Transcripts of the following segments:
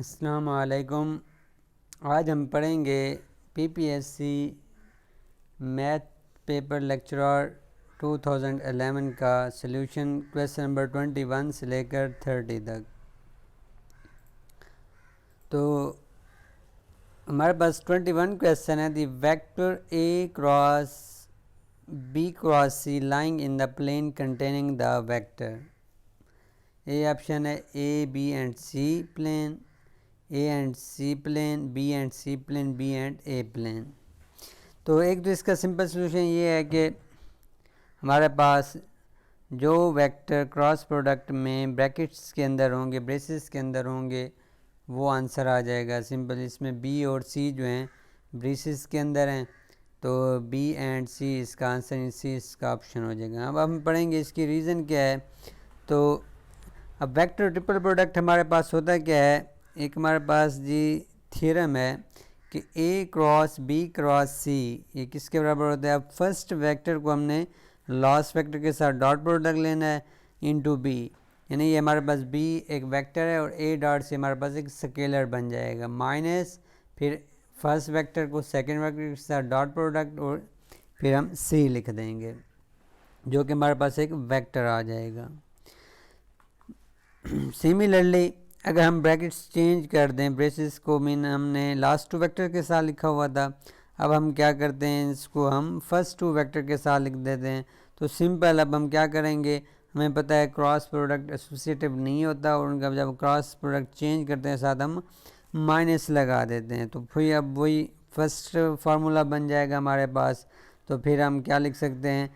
अस्सलाम वालेकुम। आज हम पढ़ेंगे पीपीएससी मैथ पेपर लेक्चरर 2011 का सॉल्यूशन क्वेश्चन नंबर 21 से लेकर 30 तक। तो हमारे पास 21 क्वेश्चन है। The vector A cross B cross C lying in the plane containing the vector. A option है A B and C plane, A and C plane, B and C plane, B and A plane. तो एक तो इसका simple solution ये है कि हमारे पास जो वेक्टर क्रॉस प्रोडक्ट में ब्रैकेट्स के अंदर होंगे, ब्रेसेस के अंदर होंगे, वो आंसर आ जाएगा सिंपल। इसमें बी और सी जो हैं ब्रेसेस के अंदर हैं, तो बी एंड सी इसका आंसर, सी इसका ऑप्शन हो जाएगा। अब हम पढ़ेंगे इसकी रीज़न क्या है। तो अब वेक्टर ट्रिपल प्रोडक्ट हमारे पास होता क्या है, एक हमारे पास जी थ्योरम है कि ए क्रॉस बी क्रॉस सी ये किसके बराबर होता है। अब फर्स्ट वेक्टर को हमने लास्ट वेक्टर के साथ डॉट प्रोडक्ट लेना है इनटू बी, यानी ये हमारे पास बी एक वेक्टर है और ए डॉट से हमारे पास एक स्केलर बन जाएगा, माइनस फिर फर्स्ट वेक्टर को सेकंड वेक्टर के साथ डॉट प्रोडक्ट और फिर हम सी लिख देंगे जो कि हमारे पास एक वेक्टर आ जाएगा। सिमिलरली अगर हम ब्रैकेट्स चेंज कर दें, ब्रेसेस को मीन हमने लास्ट टू वेक्टर के साथ लिखा हुआ था, अब हम क्या करते हैं इसको हम फर्स्ट टू वेक्टर के साथ लिख देते हैं। तो सिंपल अब हम क्या करेंगे, हमें पता है क्रॉस प्रोडक्ट एसोसिएटिव नहीं होता और उनका जब क्रॉस प्रोडक्ट चेंज करते हैं साथ हम माइनस लगा देते हैं, तो फिर अब वही फर्स्ट फार्मूला बन जाएगा हमारे पास। तो फिर हम क्या लिख सकते हैं,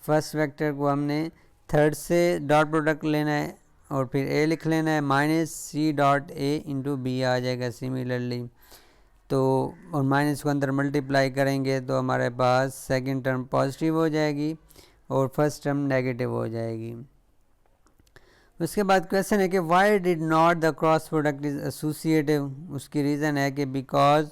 फर्स्ट वेक्टर को हमने थर्ड से डॉट प्रोडक्ट लेना है और फिर ए लिख लेना है, minus C dot A into B आ जाएगा सिमिलरली। तो और माइनस को अंदर मल्टीप्लाई करेंगे तो हमारे पास सेकंड टर्म पॉजिटिव हो जाएगी और फर्स्ट टर्म नेगेटिव हो जाएगी। उसके बाद क्वेश्चन है कि why did not the cross product is associative. उसकी रीज़न है कि बिकॉज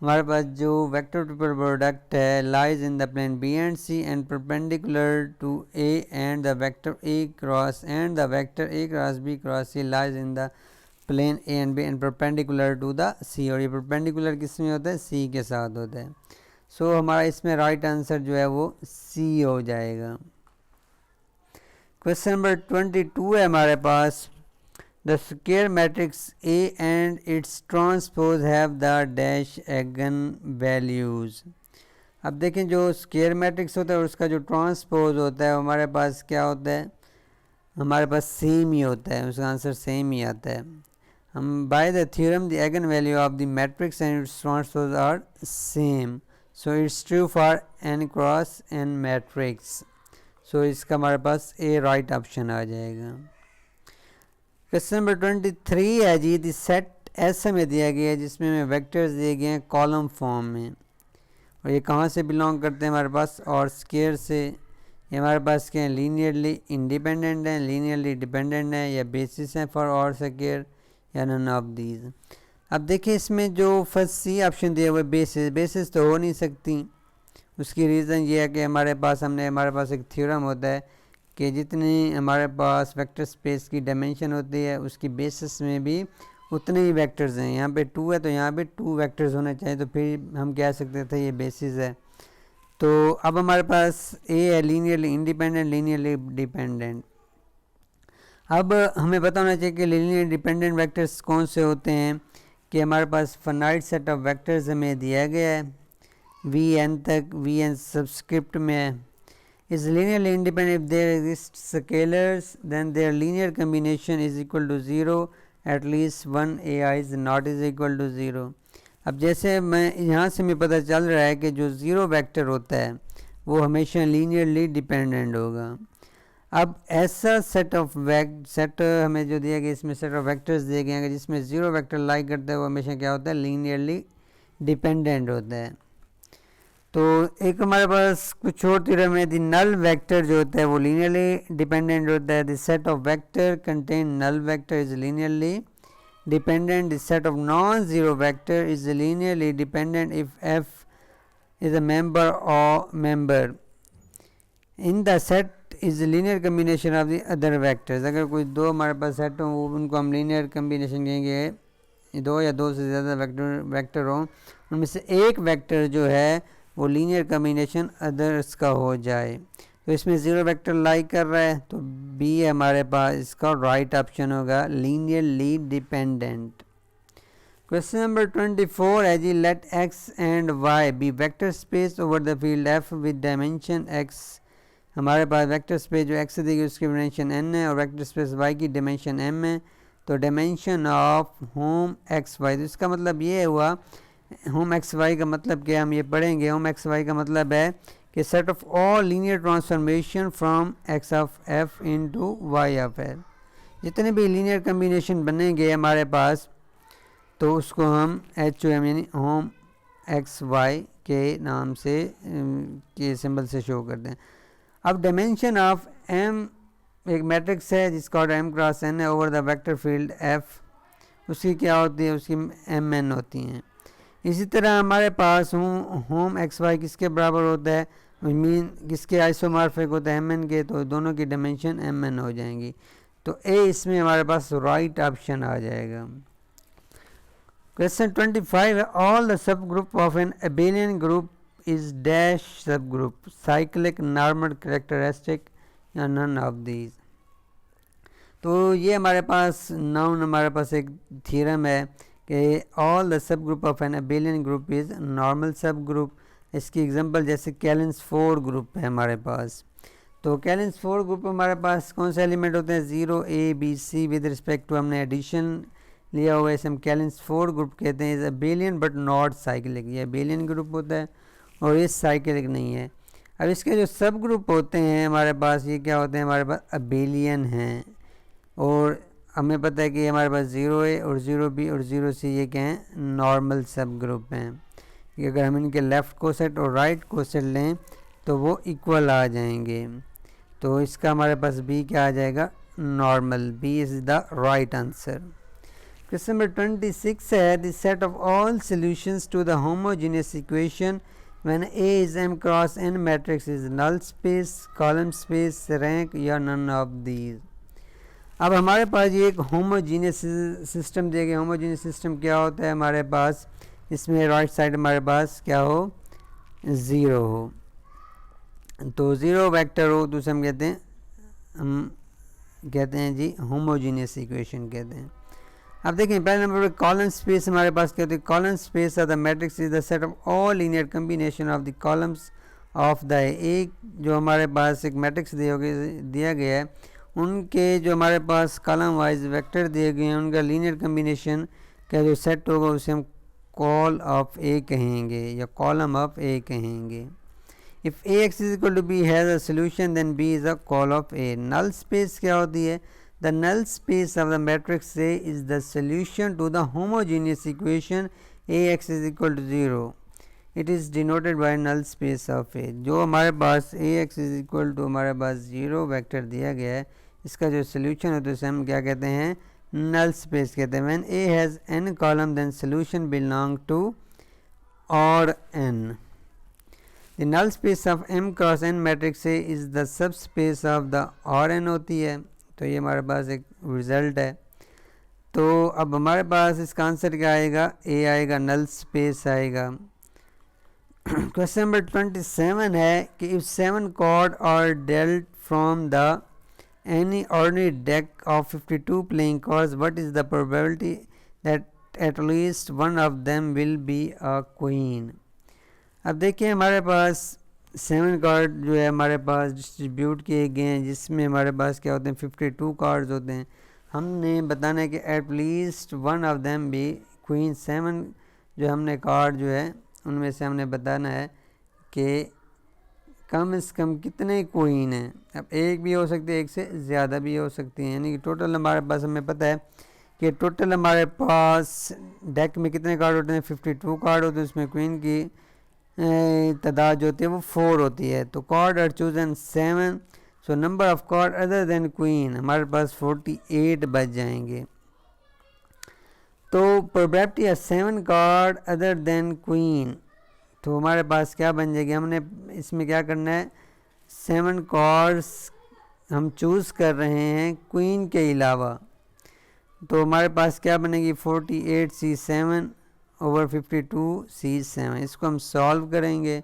हमारे पास जो वेक्टर ट्रिपल प्रोडक्ट है lies in the plane B and C and perpendicular to A and the vector A cross and the vector A cross B cross C lies in the plane A and B and perpendicular to the C, और ये perpendicular किस में होता है, सी के साथ होता है। सो हमारा इसमें राइट आंसर जो है वो सी हो जाएगा। क्वेश्चन नंबर 22 है हमारे पास। The square matrix A and its transpose have the dash eigenvalues। अब देखें जो स्क्वायर मैट्रिक्स होता है और उसका जो ट्रांसपोज होता है हमारे पास क्या होता है, हमारे पास सेम ही होता है, उसका आंसर सेम ही आता है। हम by the theorem the eigen value of the matrix and it's transpose are same, so it's true for N cross N matrix. So इसका हमारे पास ए राइट ऑप्शन आ जाएगा। क्वेश्चन नंबर 23 है जी, द सेट ऐसे में दिया गया है जिसमें हमें वेक्टर्स दिए गए हैं कॉलम फॉर्म में, और ये कहाँ से बिलोंग करते हैं हमारे पास, और स्क्वायर से। ये हमारे पास क्या है, लीनियरली इंडिपेंडेंट है, लीनियरली डिपेंडेंट है, या बेसिस है फॉर और स्क्वायर, या नन ऑफ दीज। अब देखिए इसमें जो फर्स्ट सी ऑप्शन दिया हुआ है बेसिस, बेसिस तो हो नहीं सकती। उसकी रीज़न ये है कि हमारे पास एक थ्योरम होता है कि जितनी हमारे पास वेक्टर स्पेस की डायमेंशन होती है उसकी बेसिस में भी उतने ही वेक्टर्स हैं। यहाँ पे 2 है तो यहाँ पे 2 वेक्टर्स होने चाहिए, तो फिर हम कह सकते थे ये बेसिस है। तो अब हमारे पास ए है लीनियरली इंडिपेंडेंट, लीनियरली डिपेंडेंट। अब हमें पता होना चाहिए कि लीनियरली डिपेंडेंट वेक्टर्स कौन से होते हैं, कि हमारे पास फाइनाइट सेट ऑफ वेक्टर्स हमें दिया गया है वी एन तक, वी एन सबस्क्रिप्ट में है। is linearly independent if there exist scalars, then their linear combination is equal to 0, at least one ai is not is equal to 0। अब जैसे मैं यहाँ से हमें पता चल रहा है कि जो ज़ीरो वेक्टर होता है वो हमेशा लीनियरली डिपेंडेंट होगा। अब ऐसा सेट हमें जो दिया गया, इसमें सेट ऑफ वेक्टर्स दिए गए हैं जिसमें ज़ीरो वेक्टर लाई करता है वो हमेशा क्या होता है, लीनियरली डिपेंडेंट होता है। तो एक हमारे पास कुछ और थ्योरम है, द नल वेक्टर जो होता है वो लीनियरली डिपेंडेंट होता है। The set of vector contain null vector is linearly dependent. The set of non zero vector is linearly dependent if F is a member in the set is linear combination of the other vectors. अगर कोई दो हमारे पास set हो उनको हम linear combination कहेंगे दो या दो से ज़्यादा वेक्टर हो, उनमें से एक वेक्टर जो है वो लीनियर कम्बिनेशन अदर्स का हो जाए। तो इसमें ज़ीरो वेक्टर लाई कर रहा है, तो बी है हमारे पास, इसका राइट ऑप्शन होगा लीनियरली डिपेंडेंट। क्वेश्चन नंबर 24 है जी, let x and y be vector space over the field f with dimension x। हमारे पास वेक्टर स्पेस जो x से देगी उसकी डायमेंशन n है और वेक्टर स्पेस y की डायमेंशन m है। तो dimension of hom X Y, तो इसका मतलब ये हुआ, होम एक्स वाई का मतलब क्या हम ये पढ़ेंगे। होम एक्स वाई का मतलब है कि set of all linear transformation from X of F into Y of F, जितने भी लीनियर कम्बिनेशन बनेंगे हमारे पास तो उसको हम एच ओ एम यानी होम एक्स वाई के नाम से के सिंबल से शो करते हैं। अब डायमेंशन ऑफ एम एक मैट्रिक्स है जिसका ऑर्डर एम क्रॉस एन है over the vector field F, उसकी क्या होती है, उसकी एम एन होती हैं। इसी तरह हमारे पास होम एक्स वाई किसके बराबर होता है, मीन किसके आइसोमॉर्फिक होता है, एम एन के, तो दोनों की डायमेंशन एम एन हो जाएंगी। तो ए इसमें हमारे पास राइट ऑप्शन आ जाएगा। क्वेश्चन 25 है, ऑल द सब group of an abelian group is dash subgroup, cyclic, normal, characteristic या नन ऑफ दीज। तो ये हमारे पास नाउन, हमारे पास एक थ्योरम है कि ऑल द सब group of an abelian group is normal सब ग्रुप। इसकी एग्जांपल जैसे कैलेंस 4 ग्रुप है हमारे पास। तो कैलेंस 4 ग्रुप में हमारे पास कौन से एलिमेंट होते हैं, 0 A B C with respect to हमने एडिशन लिया हुआ है, इसे हम कैलेंस 4 ग्रुप कहते हैं। Is Abelian but not cyclic, ये एबेलियन ग्रुप होता है और ये साइक्लिक नहीं है। अब इसके जो सब ग्रुप होते हैं हमारे पास, ये क्या होते हैं, हमारे पास अबेलियन हैं। और हमें पता है कि हमारे पास 0A और 0B और 0C ये क्या हैं, नॉर्मल सब ग्रुप हैं। कि अगर हम इनके लेफ़्ट कोसेट और राइट कोसेट लें तो वो इक्वल आ जाएंगे। तो इसका हमारे पास बी क्या आ जाएगा, normal. B is the right answer. Question number 26 है, the set of all solutions to the homogeneous equation when A is m cross n matrix is null space, column space, rank या none of these। अब हमारे पास ये एक homogeneous system दिया गया। Homogeneous system क्या होता है हमारे पास, इसमें राइट साइड हमारे पास क्या हो, 0 हो, तो 0 वेक्टर हो तो उसे हम कहते हैं जी होमोजीनियस इक्वेशन कहते हैं। अब देखें पहले नंबर पर कॉलम स्पेस हमारे पास क्या होती है, column space of the matrix is the set of all linear combination of the columns of the, एक जो हमारे पास एक मैट्रिक्स दिया गया है उनके जो हमारे पास कॉलम वाइज वेक्टर दिए गए हैं उनका लीनियर कम्बिनेशन का जो सेट होगा उसे हम कॉल ऑफ ए कहेंगे या कॉलम ऑफ ए कहेंगे। If A X is equal to B has a solution then B is a col of A. Null space क्या होती है, the null space of the matrix A is the solution to the homogeneous equation Ax is equal to 0. It is denoted by null space of A। जो हमारे पास Ax is equal to हमारे पास 0 vector दिया गया है, इसका जो solution है तो इसे हम क्या कहते हैं, null space कहते हैं। When A has n column then solution belong to or n। The null space of m cross n matrix A is the subspace of the or n होती है। तो ये हमारे पास एक रिज़ल्ट है। तो अब हमारे पास इसका आंसर क्या आएगा, ए आएगा, नल स्पेस आएगा। क्वेश्चन नंबर 27 है कि if 7 card are dealt from the any ordinary deck of 52 playing cards what is the probability that at least one of them will be a queen. अब देखिए हमारे पास 7 card जो है हमारे पास distribute किए गए हैं जिसमें हमारे पास क्या होते हैं, 52 कार्ड्स होते हैं। हमने बताना है कि eight least one of them be queen. 7 जो हमने कार्ड जो है उनमें से हमने बताना है कि कम से कम कितने क्वीन हैं। अब एक भी हो सकती है, एक से ज़्यादा भी हो सकती हैं, यानी कि टोटल हमारे पास हमें पता है कि टोटल हमारे पास डेक में कितने कार्ड होते हैं, 52 कार्ड होते हैं, उसमें क्वीन की तादाद जो होती है वो 4 होती है। तो card are chosen 7, so number of card other than queen हमारे पास 48 बच जाएंगे। तो probability of 7 card other than queen, तो हमारे पास क्या बन जाएगी, हमने इसमें क्या करना है, 7 कार्ड्स हम चूज़ कर रहे हैं क्वीन के अलावा। तो हमारे पास क्या बनेगी 48C7/52C7। इसको हम सॉल्व करेंगे।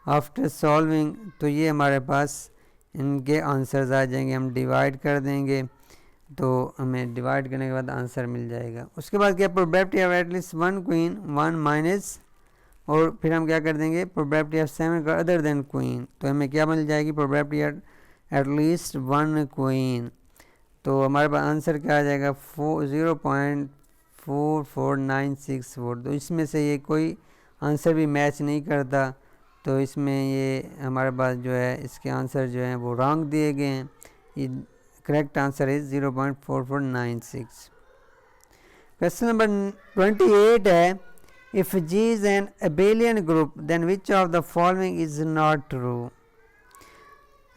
आफ्टर सॉल्विंग तो ये हमारे पास इनके आंसर्स आ जाएंगे, हम डिवाइड कर देंगे तो हमें डिवाइड करने के बाद आंसर मिल जाएगा। उसके बाद क्या probability of at least 1 queen 1 minus, और फिर हम क्या कर देंगे प्रोबेबिलिटी ऑफ 7 का अदर देन क्वीन, तो हमें क्या मिल जाएगी प्रोबेबिलिटी एटलीस्ट 1 क्वीन। तो हमारे पास आंसर क्या आ जाएगा 0.4496 तो इसमें से ये कोई आंसर भी मैच नहीं करता, तो इसमें ये हमारे पास जो है इसके आंसर जो हैं वो रॉन्ग दिए गए हैं। ये correct answer is 0.4496। Question number 28 है if G is an abelian group then which of the following is not true।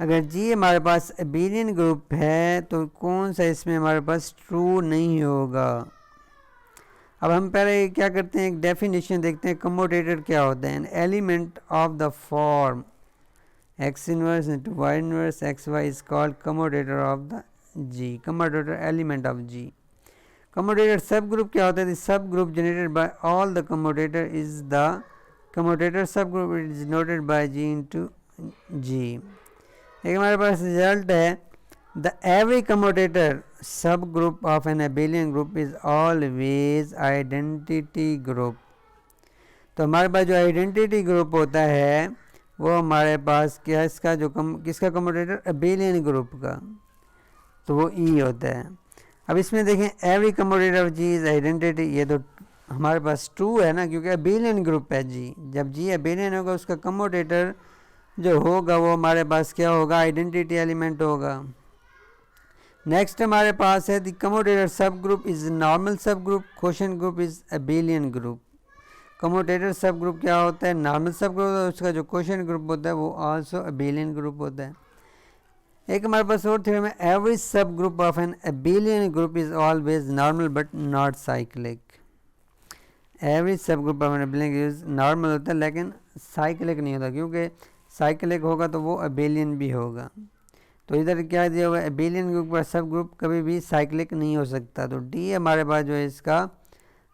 अगर G हमारे पास abelian ग्रुप है तो कौन सा इसमें हमारे पास ट्रू नहीं होगा। अब हम पहले क्या करते हैं, एक डेफिनेशन देखते हैं कमोटेटर क्या होता है। An element of the form x inverse into y inverse xy is called commutator of the G, commutator element of G। Commutator sub group क्या होता है, sub group generated by all the commutator is the commutator sub group is noted by G into G। एक हमारे पास result है the every commutator sub group of an abelian group is always identity group. तो हमारे पास जो identity group होता है वो हमारे पास क्या इसका जो किसका कमोटेटर एबेलियन ग्रुप का, तो वो ई होता है। अब इसमें देखें every commutator of G is identity, ये तो हमारे पास ट्रू है ना क्योंकि एबेलियन ग्रुप है जी। जब जी एबेलियन होगा उसका कमोटेटर जो होगा वो हमारे पास क्या होगा आइडेंटिटी एलिमेंट होगा। नेक्स्ट हमारे पास है the commutator sub group is normal सब group, quotient group is abelian group. Commutator sub group क्या होता है नॉर्मल सब ग्रुप, उसका जो क्वोशिएंट ग्रुप होता है वो आल्सो एबेलियन ग्रुप होता है। एक हमारे पास और थ्योरम है every sub group of an abelian group is always normal but not cyclic. Every sub group of an abelian is normal होता है लेकिन साइक्लिक नहीं होता, क्योंकि साइक्लिक होगा तो वो एबेलियन भी होगा। तो इधर क्या दिया हुआ है एबेलियन ग्रुप का सब ग्रुप कभी भी साइक्लिक नहीं हो सकता। तो डी हमारे पास जो है इसका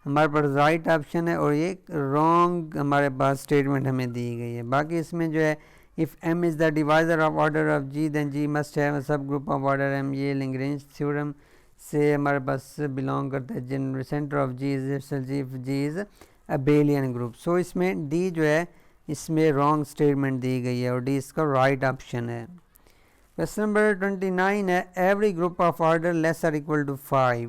हमारे पास राइट ऑप्शन है और ये रॉन्ग हमारे पास स्टेटमेंट हमें दी गई है। बाकी इसमें जो है if m is the divisor of order of g then g must have a sub group of order m, ये लैग्रेंज थ्योरम से हमारे पास बिलोंग करता है। General centre of g is abelian group. So इसमें d जो है इसमें रॉन्ग स्टेटमेंट दी गई है और डी इसका राइट ऑप्शन है। क्वेश्चन नंबर 29 है every group of order less or equal to 5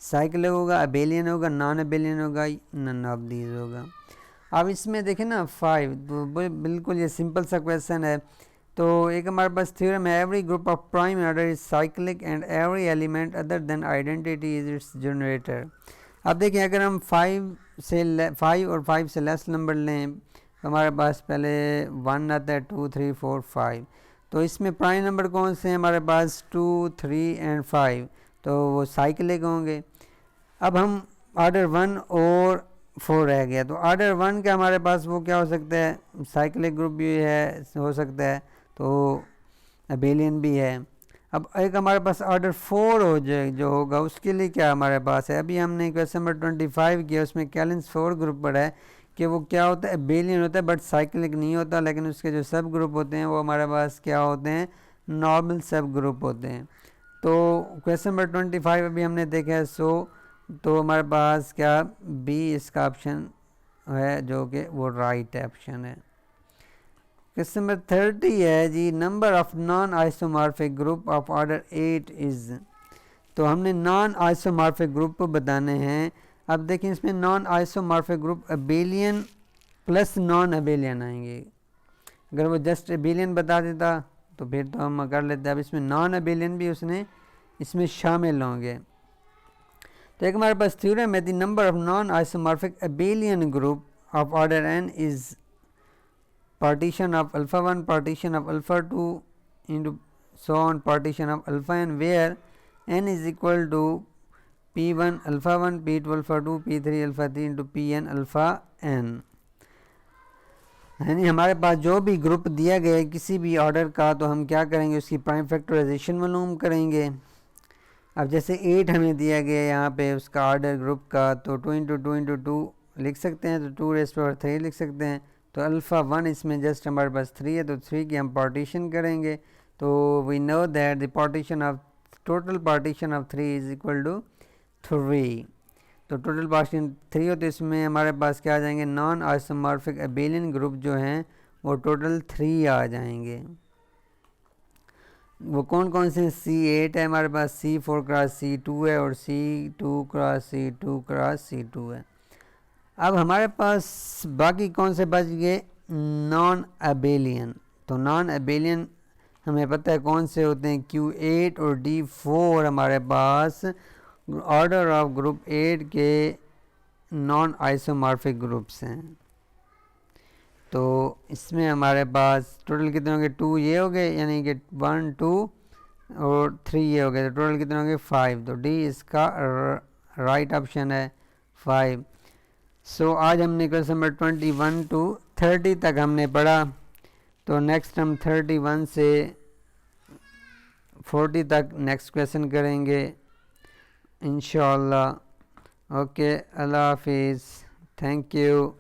cyclic होगा, एबेलियन होगा, नॉन एबेलियन होगा, नन ऑफ दीज होगा। अब इसमें देखें ना 5 तो बिल्कुल ये सिंपल सा क्वेश्चन है। तो एक हमारे पास थ्योरम है every group of prime order is cyclic and every element other than identity is it's generator. अब देखिए अगर हम 5 और 5 से लेस नंबर लें तो हमारे पास पहले 1 आता है 2 3 4 5, तो इसमें प्राइम नंबर कौन से हैं हमारे पास 2 3 एंड 5, तो वो साइक्लिक होंगे। अब हम ऑर्डर 1 और 4 रह गया, तो ऑर्डर 1 का हमारे पास वो क्या हो सकता है साइक्लिक ग्रुप भी है हो सकता है, तो एबेलियन भी है। अब एक हमारे पास ऑर्डर 4 हो जाए जो होगा उसके लिए क्या हमारे पास है, अभी हमने क्वेश्चन नंबर 25 किया उसमें कैलेंस 4 ग्रुप पढ़ा है कि वो क्या होता है एबेलियन होता है बट साइक्लिक नहीं होता, लेकिन उसके जो सब ग्रुप होते हैं वो हमारे पास क्या होते हैं नॉर्मल सब ग्रुप होते हैं। तो क्वेश्चन नंबर 25 अभी हमने देखा है। सो तो हमारे पास क्या बी इसका ऑप्शन है जो कि वो राइट ऑप्शन है। क्वेश्चन नंबर 30 है जी number of non isomorphic group of order 8 is, तो हमने नॉन आइसोमॉर्फिक ग्रुप बताने हैं। अब देखिए इसमें non isomorphic group Abelian plus non Abelian आएंगे। अगर वो जस्ट एबेलियन बता देता तो फिर तो हम कर लेते, अब इसमें नॉन एबेलियन भी उसने इसमें शामिल होंगे। तो एक हमारे पास थ्योरम है the number of non isomorphic Abelian group of order n is partition of alpha 1 partition of alpha 2 into so on partition of alpha n where n is equal to p1 alpha 1 p2 alpha 2 p3 alpha 3 into pn alpha n। यानी हमारे पास जो भी group दिया गया है किसी भी ऑर्डर का तो हम क्या करेंगे उसकी प्राइम फैक्टराइजेशन मालूम करेंगे। अब जैसे 8 हमें दिया गया है यहाँ पे उसका ऑर्डर ग्रुप का, तो 2 इंटू 2 इंटू 2 लिख सकते हैं, तो 2 रेज़ पावर 3 लिख सकते हैं। तो अल्फ़ा 1 इसमें जस्ट हमारे पास 3 है, तो 3 की हम पार्टीशन करेंगे, तो we know that the partition of total partition of 3 is equal to 3। तो टोटल पार्टीशन 3 हो, तो इसमें हमारे पास क्या आ जाएंगे, नॉन आइसोमॉर्फिक एबेलियन ग्रुप जो हैं वो टोटल 3 आ जाएंगे। वो कौन कौन से, C8 है हमारे पास, C4 क्रॉस C2 है, और C2 cross C2 cross C2 है। अब हमारे पास बाकी कौन से बच गए, नॉन एबेलियन। तो नॉन एबेलियन हमें पता है कौन से होते हैं, Q8 और D4 हमारे पास ऑर्डर ऑफ ग्रुप 8 के नॉन आइसोमॉर्फिक ग्रुप्स हैं। तो इसमें हमारे पास टोटल कितने होंगे, 2 ये हो गए, यानी कि 1 2 और 3 ये हो गए, तो टोटल कितने होंगे 5। तो डी इसका राइट ऑप्शन है 5। सो आज हमने क्वेश्चन नंबर 21 टू 30 तक हमने पढ़ा। तो नेक्स्ट हम 31 से 40 तक नेक्स्ट क्वेश्चन करेंगे इंशाअल्लाह। ओके, अल्लाह हाफिज़, थैंक यू।